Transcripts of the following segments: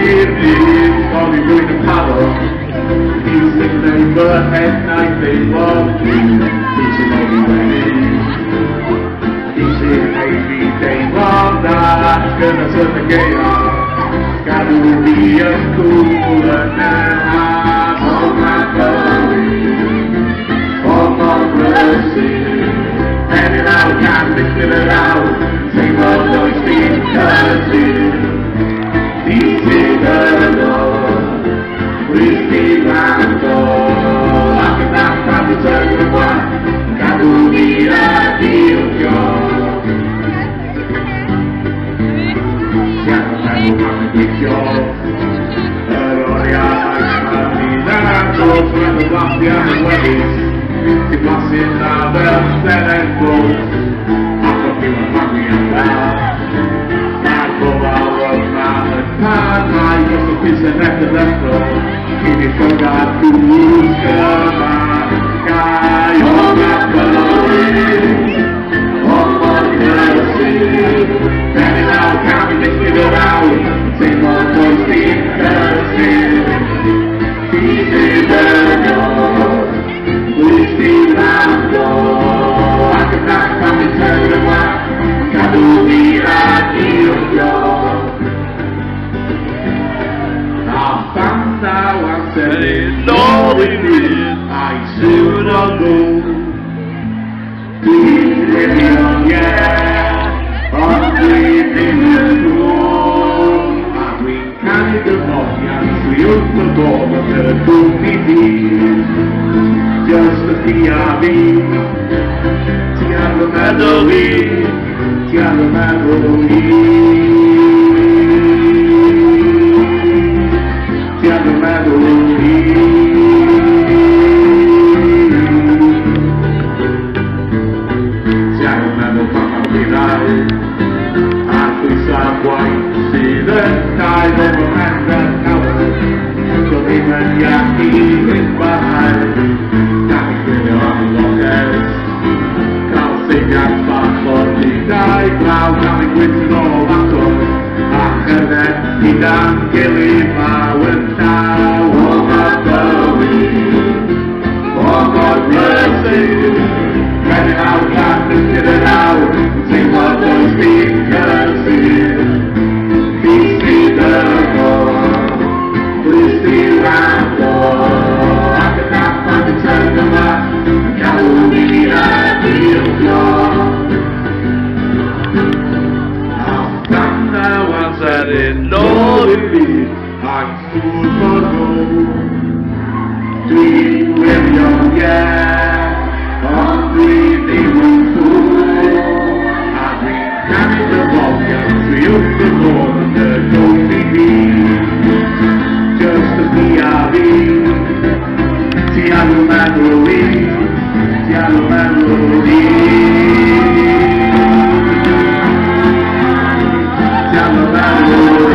evening, probably doing a paddle. Music neighbour at night they love you. Easy maybe ready. Easy maybe they love that. Gonna serve the gate. Gotta be a cooler now. Oh my glory. Oh my mercy. Handing out, can't spit it out. Same old noise being cousin. Easy the Lord. Please be my door. I cannot find the turn of one. Gotta be a deal cure. Yeah, I'm a cure. When the black behind waves, it was in the bell and close. I could be a happy and well. I go out of my time, I used to kiss and at the left door. If you forgot to lose your mind, guy, all that glory, all my mercy. Then it all can't be figured out. Same old voice being cursing. Easy the Lord, please be my Lord. I cannot come and tell you why. Gotta be a deal, Lord. I found out I said it, Lord, it is. I should have known. Please let me on, yeah. I'm sleeping in the room. I'm carrying the body and we open the door of the committee. Just a PRV. Tiago Madoli. Tiago Madoli. Tiago Madoli. Tiago Madoli. See the skies overhang the towers. So even Yaki is behind. Can't be on the longest. Can't see that far for the night cloud. Coming with no laptop. After that, he done killing my winter. Oh my glory. Oh God mercy. Let it out, got to get it out. Sing what was being cursed. I'm full for gold. Dream with your yeah, on breathing with food. I bring carry the ball, yeah, through the door and the gold just to be a bee. Tiago Madoli, Tiago Madoli, Tiago Madoli.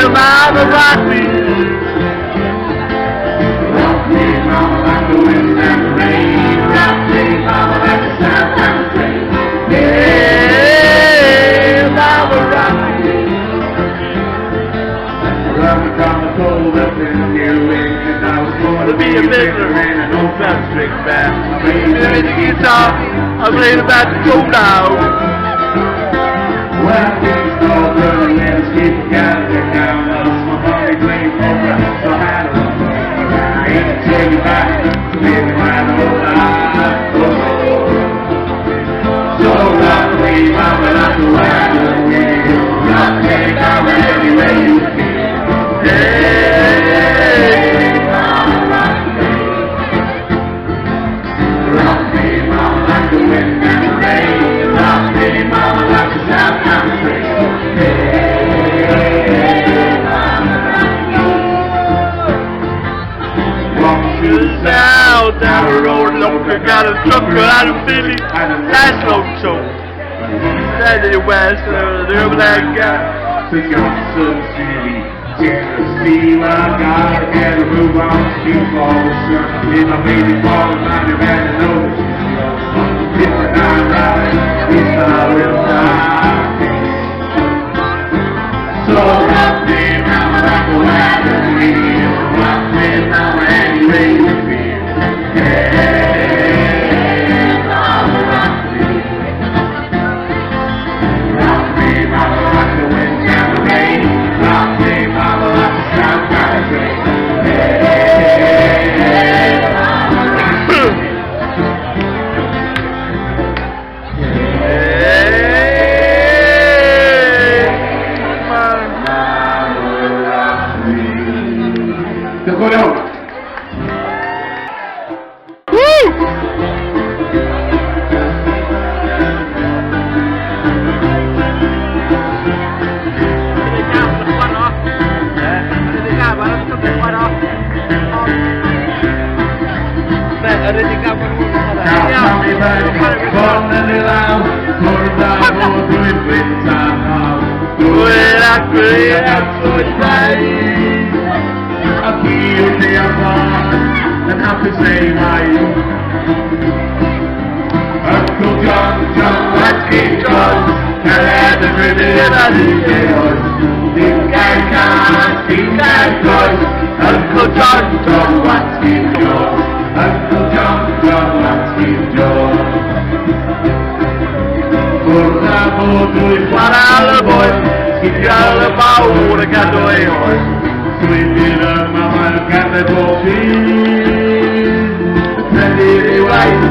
Mama, rock me. Rock me, mama, like the wind and the rain. Rock me, mama, like the sound and the rain. Yeah, mama, rock me. Rock me from the cold up in New England. I was born to be a fiddler and an old fat string band. I played the guitar, I played about to go down. Well, things go good, let's keep gathering down. My body playing over, so I had a I ain't take it back to live my whole life. So rock me, mama, like the wagon wheel. Rock me, mama, anywhere you feel. Hey, mama, rock me. Rock me, mama, like the wind and the rain. Rock me. Chocolate Billy, that's no joke. That is West, they're black guy. Think I'm Sun City, Tennessee. Well, I gotta get a move on, keep all the sun. If I made it fall, I'm not ready to know that she's if it's not right, it's not real right. So rock me, mama, like a wagon, rock me, mama, any way you feel. Hey, mama, rock me. Rock me, mama, like the wind down the rain. Rock me, mama, like the sound kind of rain. Hey, mama, rock me. Te correu. Aqui eu tenho a voz, and how to say my Uncle John, let's get John, and let the ribbon and I think I can, Uncle John, let's get John, Uncle John, let's get John. For the boy, what all the boys, keep all the power, the cat away horse. Sweet mama, got the coffee. Pretty white,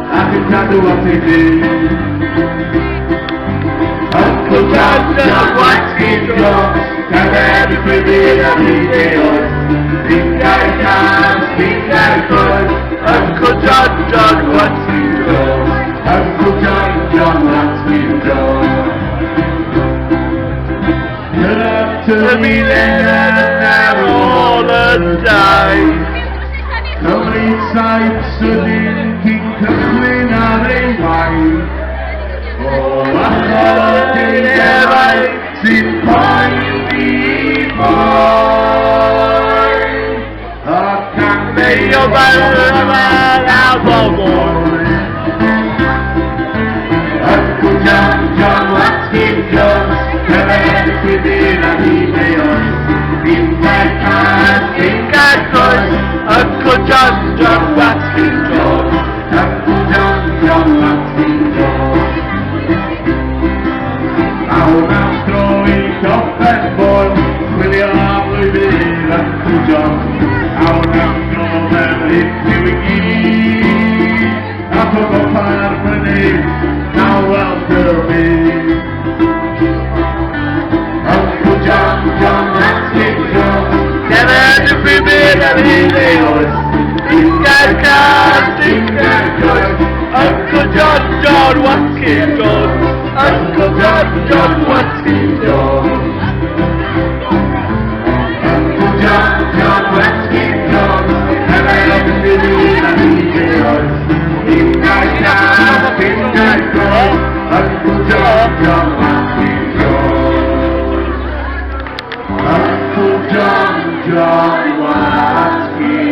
I can tell you what they did. Uncle John, what's his job? Can't have it with me, and he chaos. Think I can, think I could. Uncle John, what's his job? Uncle John, what's his job? To me then all the time. Come inside, sudden king to swing out a wine. Oh, I thought they never seen pointy boy. I can't make your brother out the boy. Uncle John, what's his job? We did a email. Think I could. Uncle John, what's his job? Uncle John, what's his job? Our mouth throwing top and ball. Will you have with me, Uncle John? Our mouth throwing if you eat. I forgot my name. Now welcome me. John, let's get John. Never to be big and heroes. Think I could. Uncle John, what's his job? Uncle John, what's his job? Uncle John, what's his job? Never to be big and heroes. Think I could. Uncle John, what's his job? Uncle John, what's his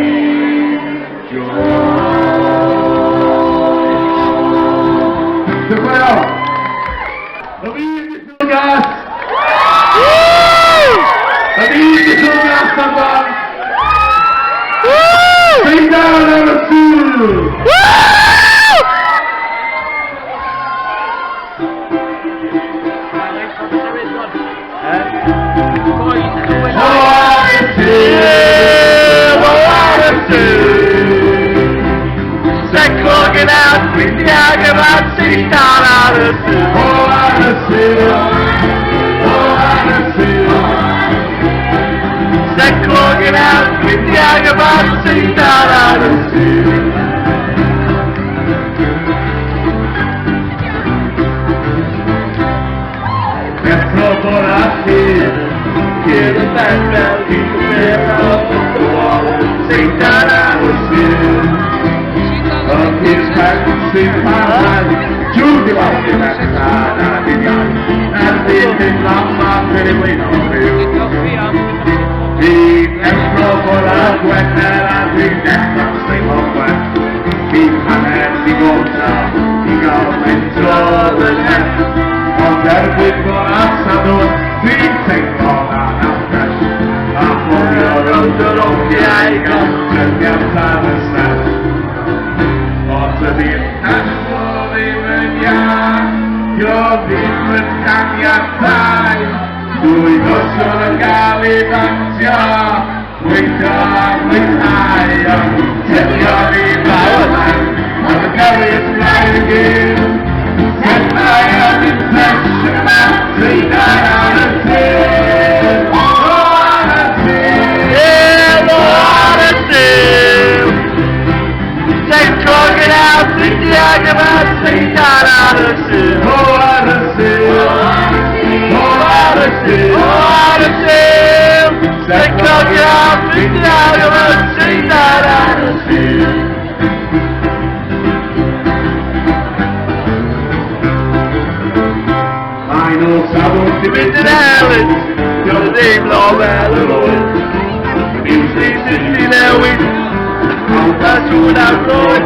job? The well. Amici sul gas. Amici sul gas, Sabon. Sei down on the field. Clogging out with the Agabat, sitting down out of the sea. Oh, out of the sea. Oh, out of the sea. Set clogging out with the Agabat, sitting down out of the sea. That's all for us here. Hear the band bell, keep the bell off the wall. Sing down out of the sea. Of his back. si parla, giù di vostri la strada di viaggi, e di mamma per il Keep extra for the sweat that I drink extra sleep on wet. Keep my head, he goes down, he goes into the net. On that big one, I'm saddled, please take all that I'm fresh. I'm from your road to the Aiga, just get time to set. On to the international even young, you're different kind of time. Lui non sono galivanzia, we higher. Set your name out, and the devil is flying again. Set my own infection, see that on the tail. Oh, on the tail, on the tail. Say, drug it out, think the argument, say that on the tail. Oh, on the tail. Oh, the tail! Say, drug it out, think the argument, say that on the tail. I know someone to be Mr. Alice, your name, Lord Halloween. Music is there with that's what I'm going.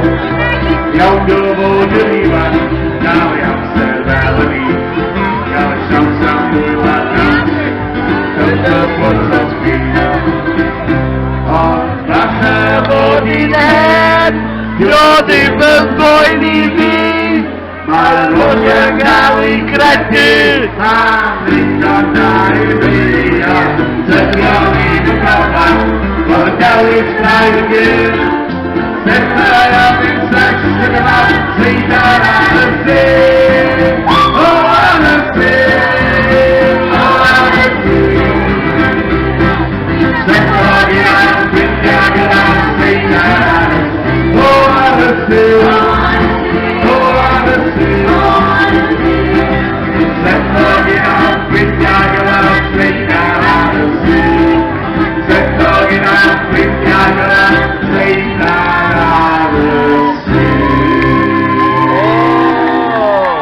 Young Dovo Geneva, now we have said Valley. Gotta show some good luck now. Don't just want to speak. Oh, that's the body that You're the boy living. my Lord, You're going crazy. I'm in the diarrhea. Set your need to come back. But the devil is flying again. Set my up in sex, look about, see that I see. Oh, I see. Oh, I see. Set my up in sex, look about, see that I see. Oh, I see. Oh, I see. Set my up in sex, look about, see that I see. Set my up in sex, look about, see that I see. Oh.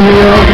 No,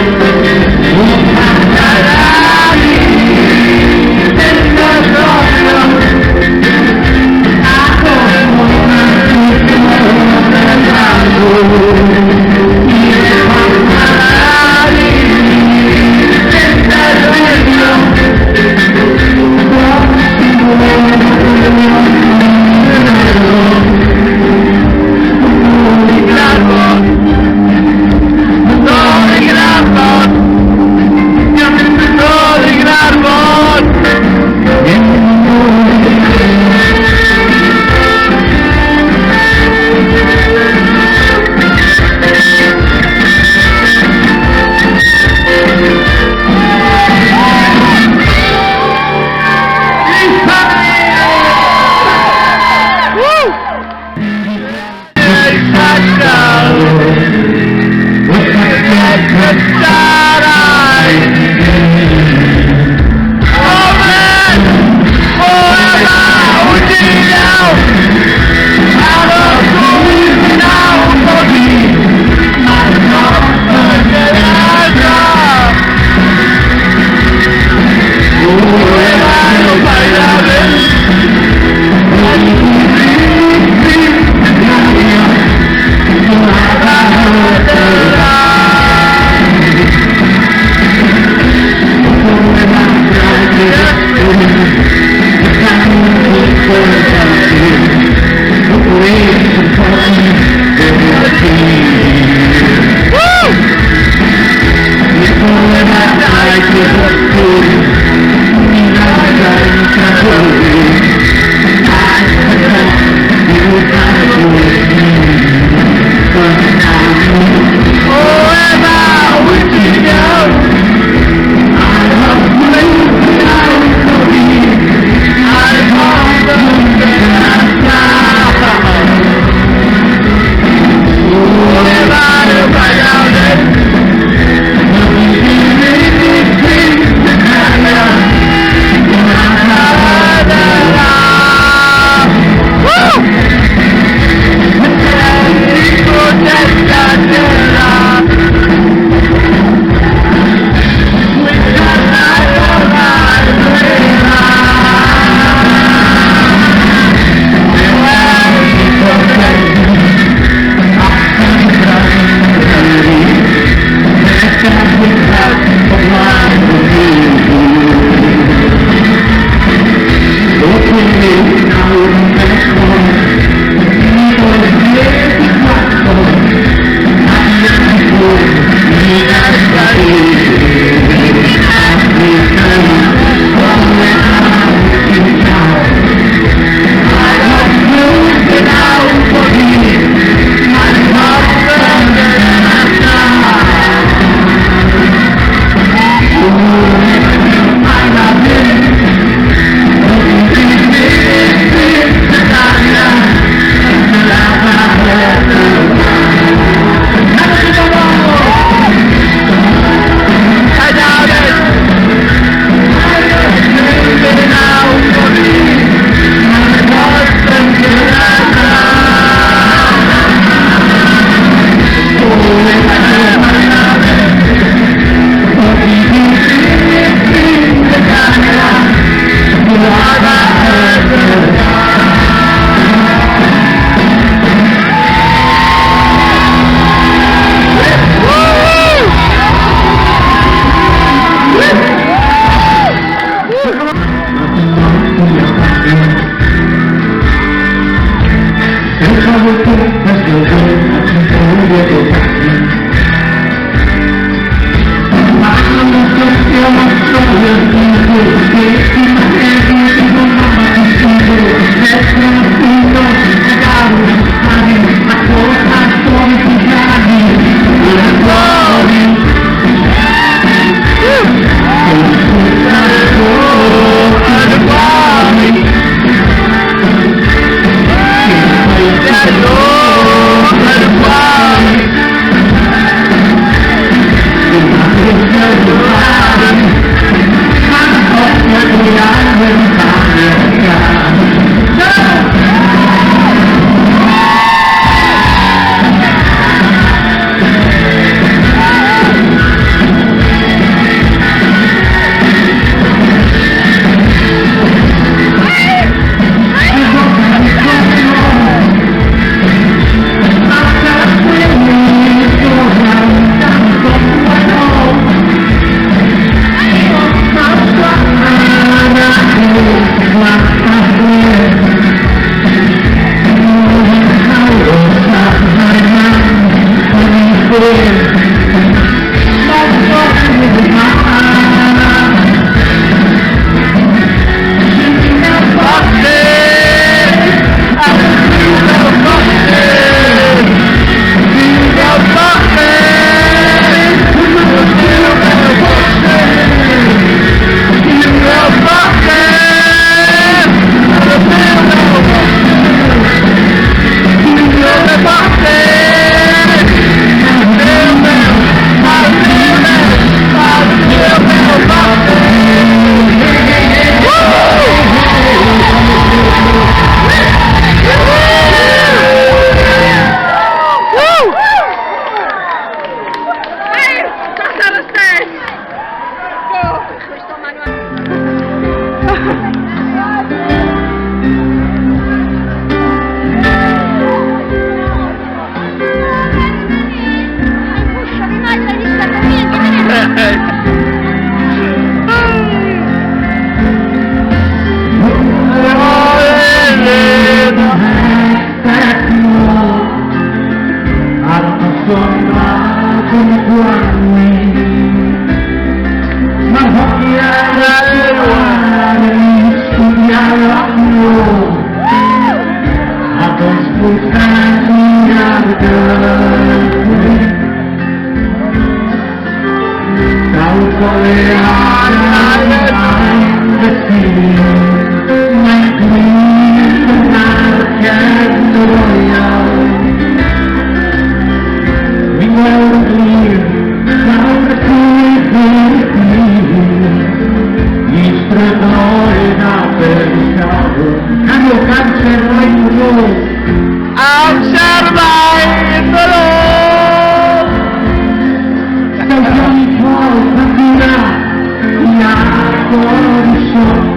Don't